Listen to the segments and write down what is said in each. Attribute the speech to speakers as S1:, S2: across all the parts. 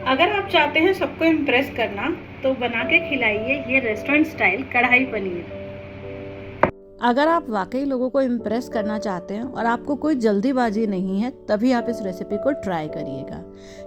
S1: अगर आप चाहते हैं सबको इम्प्रेस करना तो बना के खिलाइए ये रेस्टोरेंट स्टाइल कढ़ाई पनीर।
S2: अगर आप वाकई लोगों को इम्प्रेस करना चाहते हैं और आपको कोई जल्दीबाजी नहीं है, तभी आप इस रेसिपी को ट्राई करिएगा।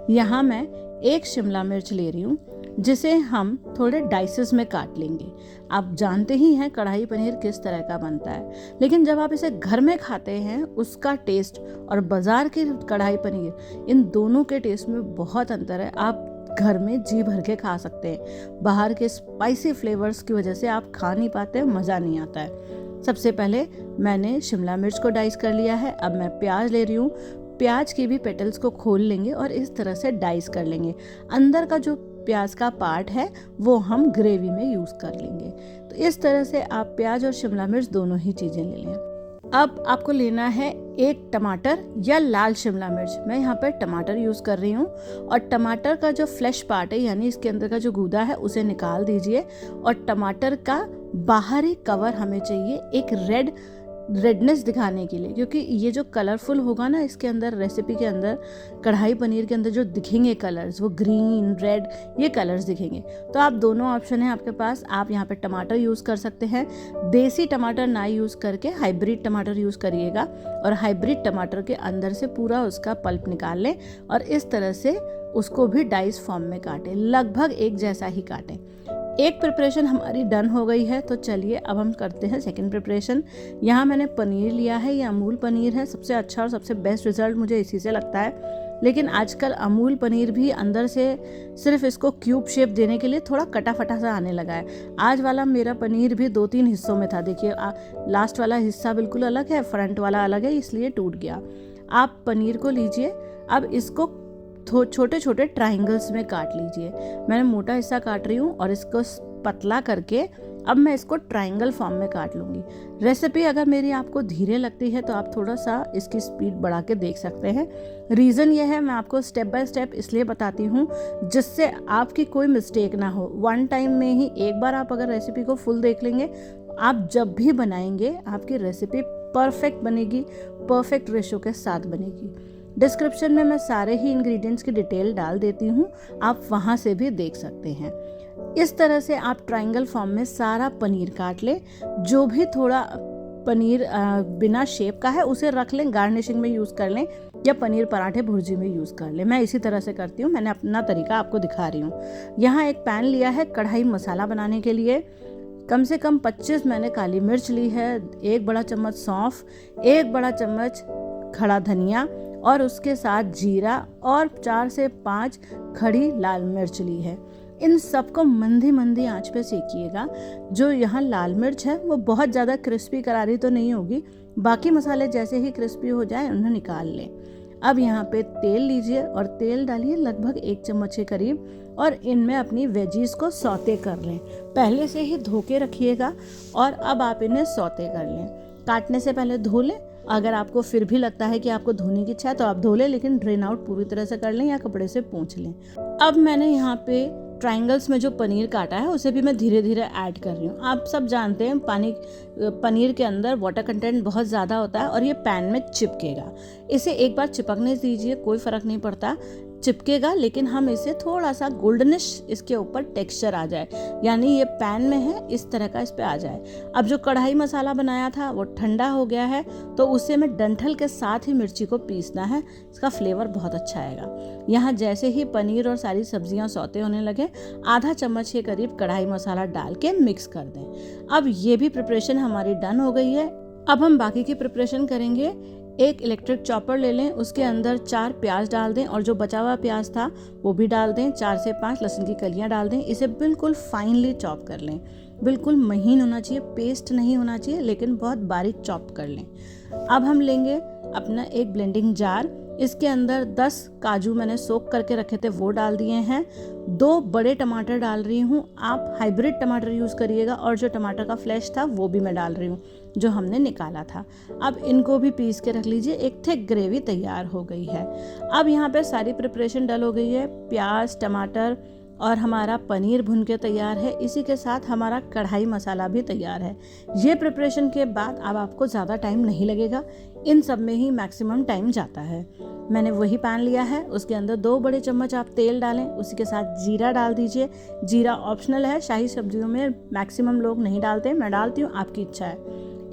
S2: यहाँ मैं 1 शिमला मिर्च ले रही हूँ, जिसे हम थोड़े डाइसेस में काट लेंगे। आप जानते ही हैं कढ़ाई पनीर किस तरह का बनता है, लेकिन जब आप इसे घर में खाते हैं उसका टेस्ट और बाजार की कढ़ाई पनीर, इन दोनों के टेस्ट में बहुत अंतर है। आप घर में जी भर के खा सकते हैं, बाहर के स्पाइसी फ्लेवर्स की वजह से आप खा नहीं पाते, मज़ा नहीं आता है। सबसे पहले मैंने शिमला मिर्च को डाइस कर लिया है। अब मैं प्याज ले रही हूँ। प्याज के भी पेटल्स को खोल लेंगे और इस तरह से डाइस कर लेंगे। अंदर का जो प्याज का पार्ट है वो हम ग्रेवी में यूज़ कर लेंगे। तो इस तरह से आप प्याज और शिमला मिर्च दोनों ही चीज़ें ले लें। अब आपको लेना है 1 टमाटर या लाल शिमला मिर्च। मैं यहाँ पर टमाटर यूज़ कर रही हूँ। और टमाटर का जो फ्लैश पार्ट है, यानी इसके अंदर का जो गूदा है, उसे निकाल दीजिए। और टमाटर का बाहरी कवर हमें चाहिए एक रेडनेस दिखाने के लिए, क्योंकि ये जो कलरफुल होगा ना इसके अंदर, रेसिपी के अंदर, कढ़ाई पनीर के अंदर जो दिखेंगे कलर्स, वो ग्रीन रेड ये कलर्स दिखेंगे। तो आप दोनों ऑप्शन है आपके पास। आप यहाँ पे टमाटर यूज़ कर सकते हैं। देसी टमाटर ना यूज़ करके हाइब्रिड टमाटर यूज़ करिएगा। और हाइब्रिड टमाटर के अंदर से पूरा उसका पल्प निकाल लें और इस तरह से उसको भी डाइस फॉर्म में काटें, लगभग एक जैसा ही काटें। एक प्रिपरेशन हमारी डन हो गई है, तो चलिए अब हम करते हैं सेकंड प्रिपरेशन। यहाँ मैंने पनीर लिया है, ये अमूल पनीर है। सबसे अच्छा और सबसे बेस्ट रिजल्ट मुझे इसी से लगता है। लेकिन आजकल अमूल पनीर भी अंदर से सिर्फ इसको क्यूब शेप देने के लिए थोड़ा कटा फटा सा आने लगा है। आज वाला मेरा पनीर भी 2-3 हिस्सों में था। देखिए लास्ट वाला हिस्सा बिल्कुल अलग है, फ्रंट वाला अलग है, इसलिए टूट गया। आप पनीर को लीजिए। अब इसको छोटे छोटे ट्रायंगल्स में काट लीजिए। मैंने मोटा हिस्सा काट रही हूँ और इसको पतला करके अब मैं इसको ट्रायंगल फॉर्म में काट लूँगी। रेसिपी अगर मेरी आपको धीरे लगती है तो आप थोड़ा सा इसकी स्पीड बढ़ा के देख सकते हैं। रीज़न ये है, मैं आपको स्टेप बाय स्टेप इसलिए बताती हूँ जिससे आपकी कोई मिस्टेक ना हो। 1 टाइम में ही एक बार आप अगर रेसिपी को फुल देख लेंगे, आप जब भी बनाएंगे आपकी रेसिपी परफेक्ट बनेगी, परफेक्ट रेशो के साथ बनेगी। डिस्क्रिप्शन में मैं सारे ही इंग्रेडिएंट्स की डिटेल डाल देती हूँ, आप वहाँ से भी देख सकते हैं। इस तरह से आप ट्रायंगल फॉर्म में सारा पनीर काट लें। जो भी थोड़ा पनीर बिना शेप का है उसे रख लें, गार्निशिंग में यूज़ कर लें या पनीर पराठे भुर्जी में यूज़ कर लें। मैं इसी तरह से करती हूँ, मैंने अपना तरीका आपको दिखा रही हूँ। यहाँ एक पैन लिया है कढ़ाई मसाला बनाने के लिए। कम से कम 25 मैंने काली मिर्च ली है, 1 बड़ा चम्मच सौंफ, 1 बड़ा चम्मच खड़ा धनिया और उसके साथ जीरा और 4 से 5 खड़ी लाल मिर्च ली है। इन सबको मंदी मंदी आंच पे सेकिएगा। जो यहाँ लाल मिर्च है वो बहुत ज़्यादा क्रिस्पी करारी तो नहीं होगी, बाकी मसाले जैसे ही क्रिस्पी हो जाए उन्हें निकाल लें। अब यहाँ पे तेल लीजिए और तेल डालिए लगभग 1 चम्मच के करीब और इनमें अपनी वेजीज को सौते कर लें। पहले से ही धो के रखिएगा और अब आप इन्हें सौते कर लें। काटने से पहले धो लें। अगर आपको फिर भी लगता है कि आपको धोने की इच्छा है तो आप धो लें, लेकिन ड्रेन आउट पूरी तरह से कर लें या कपड़े से पोंछ लें। अब मैंने यहाँ पे ट्रायंगल्स में जो पनीर काटा है उसे भी मैं धीरे धीरे ऐड कर रही हूँ। आप सब जानते हैं पनीर के अंदर वाटर कंटेंट बहुत ज़्यादा होता है और ये पैन में चिपकेगा। इसे एक बार चिपकने दीजिए, कोई फ़र्क नहीं पड़ता, चिपकेगा, लेकिन हम इसे थोड़ा सा गोल्डनिश इसके ऊपर टेक्सचर आ जाए, यानी ये पैन में है इस तरह का इस पे आ जाए। अब जो कढ़ाई मसाला बनाया था वो ठंडा हो गया है, तो उसे मैं डंठल के साथ ही मिर्ची को पीसना है, इसका फ्लेवर बहुत अच्छा आएगा। यहाँ जैसे ही पनीर और सारी सब्जियां सौते होने लगे, आधा चम्मच के करीब कढ़ाई मसाला डाल के मिक्स कर दें। अब ये भी प्रिपरेशन हमारी डन हो गई है। अब हम बाकी की प्रिपरेशन करेंगे। एक इलेक्ट्रिक चॉपर ले लें, उसके अंदर 4 प्याज डाल दें और जो बचा हुआ प्याज था वो भी डाल दें। 4 से 5 लहसुन की कलियां डाल दें। इसे बिल्कुल फाइनली चॉप कर लें। बिल्कुल महीन होना चाहिए, पेस्ट नहीं होना चाहिए, लेकिन बहुत बारीक चॉप कर लें। अब हम लेंगे अपना एक ब्लेंडिंग जार। इसके अंदर 10 काजू मैंने सोक करके रखे थे वो डाल दिए हैं। 2 बड़े टमाटर डाल रही हूँ। आप हाइब्रिड टमाटर यूज़ करिएगा और जो टमाटर का फ्लैश था वो भी मैं डाल रही हूँ जो हमने निकाला था। अब इनको भी पीस के रख लीजिए। एक थिक ग्रेवी तैयार हो गई है। अब यहाँ पे सारी प्रिपरेशन डल हो गई है। प्याज, टमाटर, और हमारा पनीर भुन के तैयार है। इसी के साथ हमारा कढ़ाई मसाला भी तैयार है। ये प्रिपरेशन के बाद अब आपको ज़्यादा टाइम नहीं लगेगा, इन सब में ही मैक्सिमम टाइम जाता है। मैंने वही पैन लिया है, उसके अंदर 2 बड़े चम्मच आप तेल डालें, उसी के साथ जीरा डाल दीजिए। जीरा ऑप्शनल है, शाही सब्जियों में मैक्सिमम लोग नहीं डालते, मैं डालती हूँ, आपकी इच्छा है।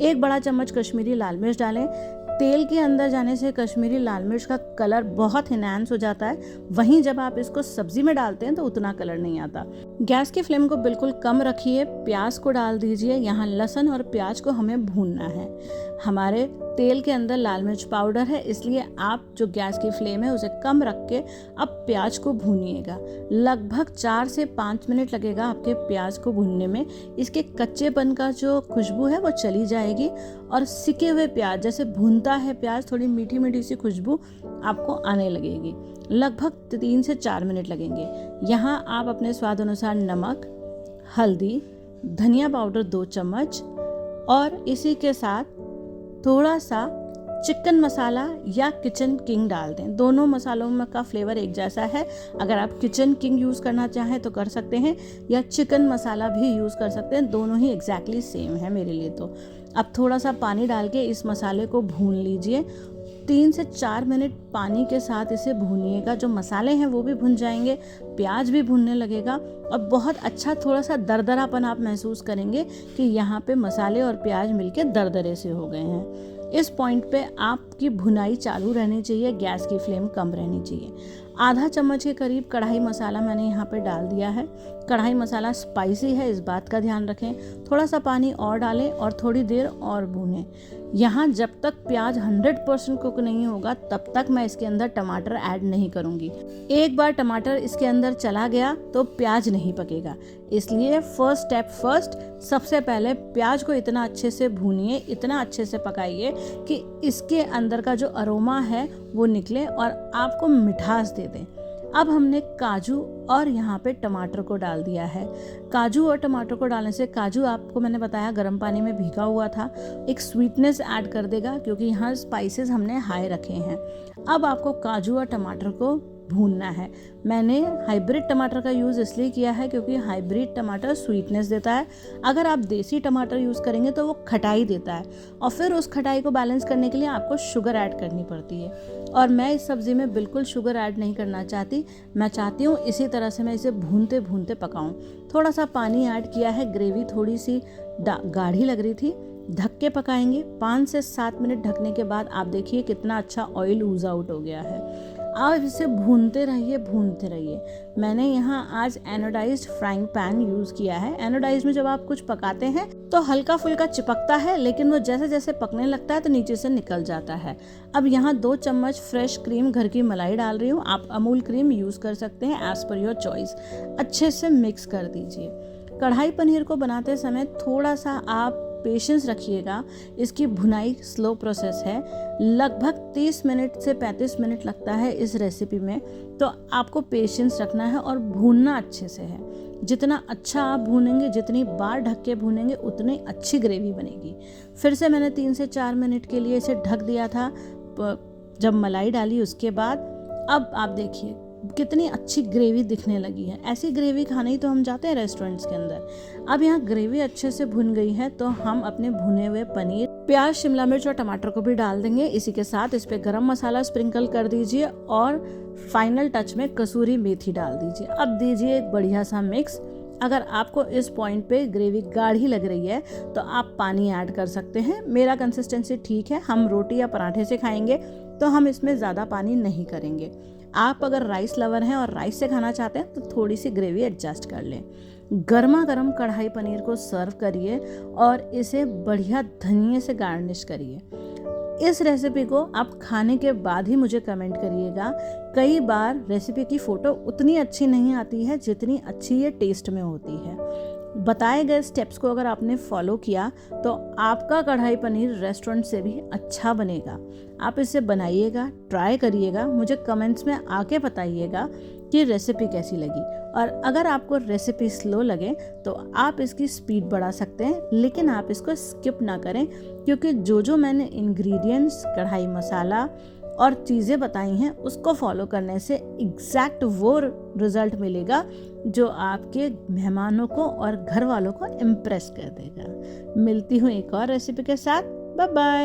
S2: 1 बड़ा चम्मच कश्मीरी लाल मिर्च डालें। तेल के अंदर जाने से कश्मीरी लाल मिर्च का कलर बहुत इनहैंस हो जाता है, वहीं जब आप इसको सब्जी में डालते हैं तो उतना कलर नहीं आता। गैस की फ्लेम को बिल्कुल कम रखिए, प्याज को डाल दीजिए। यहाँ लहसुन और प्याज को हमें भूनना है। हमारे तेल के अंदर लाल मिर्च पाउडर है, इसलिए आप जो गैस की फ्लेम है उसे कम रख के अब प्याज को भूनिएगा। लगभग 4 से 5 मिनट लगेगा आपके प्याज को भूनने में। इसके कच्चेपन का जो खुशबू है वो चली जाएगी और सिके हुए प्याज, जैसे भूनता है प्याज, थोड़ी मीठी मीठी सी खुशबू आपको आने लगेगी। लगभग 3 से 4 मिनट लगेंगे। यहाँ आप अपने स्वाद अनुसार नमक, हल्दी, धनिया पाउडर 2 चम्मच और इसी के साथ थोड़ा सा चिकन मसाला या किचन किंग डाल दें। दोनों मसालों में का फ्लेवर एक जैसा है। अगर आप किचन किंग यूज़ करना चाहें तो कर सकते हैं, या चिकन मसाला भी यूज़ कर सकते हैं, दोनों ही एग्जैक्टली सेम है मेरे लिए। तो अब थोड़ा सा पानी डाल के इस मसाले को भून लीजिए। 3 से 4 मिनट पानी के साथ इसे भूनिएगा। जो मसाले हैं वो भी भुन जाएंगे, प्याज भी भुनने लगेगा और बहुत अच्छा थोड़ा सा दरदरापन आप महसूस करेंगे कि यहाँ पे मसाले और प्याज मिलके दरदरे से हो गए हैं। इस पॉइंट पे आपकी भुनाई चालू रहनी चाहिए, गैस की फ्लेम कम रहनी चाहिए। आधा चम्मच के करीब कढ़ाई मसाला मैंने यहाँ पे डाल दिया है। कढ़ाई मसाला स्पाइसी है, इस बात का ध्यान रखें। थोड़ा सा पानी और डालें और थोड़ी देर और भूनें। यहाँ जब तक प्याज 100% कुक नहीं होगा तब तक मैं इसके अंदर टमाटर ऐड नहीं करूँगी। एक बार टमाटर इसके अंदर चला गया तो प्याज नहीं पकेगा, इसलिए फर्स्ट स्टेप फर्स्ट, सबसे पहले प्याज को इतना अच्छे से भूनिए, इतना अच्छे से पकाइए कि इसके अंदर का जो अरोमा है वो निकले और आपको मिठास दे दे। अब हमने काजू और यहाँ पे टमाटर को डाल दिया है। काजू और टमाटर को डालने से, काजू आपको मैंने बताया गर्म पानी में भीगा हुआ था, एक स्वीटनेस ऐड कर देगा क्योंकि यहाँ स्पाइसेस हमने हाई रखे हैं। अब आपको काजू और टमाटर को भूनना है। मैंने हाइब्रिड टमाटर का यूज़ इसलिए किया है क्योंकि हाइब्रिड टमाटर स्वीटनेस देता है। अगर आप देसी टमाटर यूज़ करेंगे तो वो खटाई देता है और फिर उस खटाई को बैलेंस करने के लिए आपको शुगर ऐड करनी पड़ती है, और मैं इस सब्ज़ी में बिल्कुल शुगर ऐड नहीं करना चाहती। मैं चाहती हूँ इसी तरह से मैं इसे भूनते भूनते पकाऊँ। थोड़ा सा पानी ऐड किया है, ग्रेवी थोड़ी सी गाढ़ी लग रही थी। ढक के पकाएंगे। 5 से 7 मिनट ढकने के बाद आप देखिए कितना अच्छा ऑयल ऊज आउट हो गया है। आप इसे भूनते रहिए, भूनते रहिए। मैंने यहाँ आज एनोडाइज्ड फ्राइंग पैन यूज़ किया है। एनोडाइज में जब आप कुछ पकाते हैं तो हल्का फुल्का चिपकता है, लेकिन वो जैसे जैसे पकने लगता है तो नीचे से निकल जाता है। अब यहाँ 2 चम्मच फ्रेश क्रीम, घर की मलाई डाल रही हूँ। आप अमूल क्रीम यूज़ कर सकते हैं, एज पर योर चॉइस। अच्छे से मिक्स कर दीजिए। कढ़ाई पनीर को बनाते समय थोड़ा सा आप पेशेंस रखिएगा, इसकी भुनाई स्लो प्रोसेस है। लगभग 30 मिनट से 35 मिनट लगता है इस रेसिपी में, तो आपको पेशेंस रखना है और भूनना अच्छे से है। जितना अच्छा आप भूनेंगे, जितनी बार ढक के भूनेंगे, उतनी अच्छी ग्रेवी बनेगी। फिर से मैंने 3 से 4 मिनट के लिए इसे ढक दिया था। जब मलाई डाली उसके बाद अब आप देखिए कितनी अच्छी ग्रेवी दिखने लगी है। ऐसी ग्रेवी खाने ही तो हम जाते हैं रेस्टोरेंट्स के अंदर। अब यहाँ ग्रेवी अच्छे से भुन गई है तो हम अपने भुने हुए पनीर, प्याज, शिमला मिर्च और टमाटर को भी डाल देंगे। इसी के साथ इस पे गरम मसाला स्प्रिंकल कर दीजिए और फाइनल टच में कसूरी मेथी डाल दीजिए। अब दीजिए एक बढ़िया सा मिक्स। अगर आपको इस पॉइंट पे ग्रेवी गाढ़ी लग रही है तो आप पानी ऐड कर सकते हैं। मेरा कंसिस्टेंसी ठीक है, हम रोटी या पराठे से खाएंगे तो हम इसमें ज़्यादा पानी नहीं करेंगे। आप अगर राइस लवर हैं और राइस से खाना चाहते हैं तो थोड़ी सी ग्रेवी एडजस्ट कर लें। गर्मा गर्म कढ़ाई पनीर को सर्व करिए और इसे बढ़िया धनिये से गार्निश करिए। इस रेसिपी को आप खाने के बाद ही मुझे कमेंट करिएगा। कई बार रेसिपी की फ़ोटो उतनी अच्छी नहीं आती है जितनी अच्छी ये टेस्ट में होती है। बताए गए स्टेप्स को अगर आपने फॉलो किया तो आपका कढ़ाई पनीर रेस्टोरेंट से भी अच्छा बनेगा। आप इसे बनाइएगा, ट्राई करिएगा, मुझे कमेंट्स में आके बताइएगा कि रेसिपी कैसी लगी। और अगर आपको रेसिपी स्लो लगे तो आप इसकी स्पीड बढ़ा सकते हैं, लेकिन आप इसको स्किप ना करें क्योंकि जो मैंने इंग्रेडिएंट्स, कढ़ाई मसाला और चीज़ें बताई हैं उसको फॉलो करने से एग्जैक्ट वो रिजल्ट मिलेगा जो आपके मेहमानों को और घर वालों को इम्प्रेस कर देगा। मिलती हूँ एक और रेसिपी के साथ। Bye bye.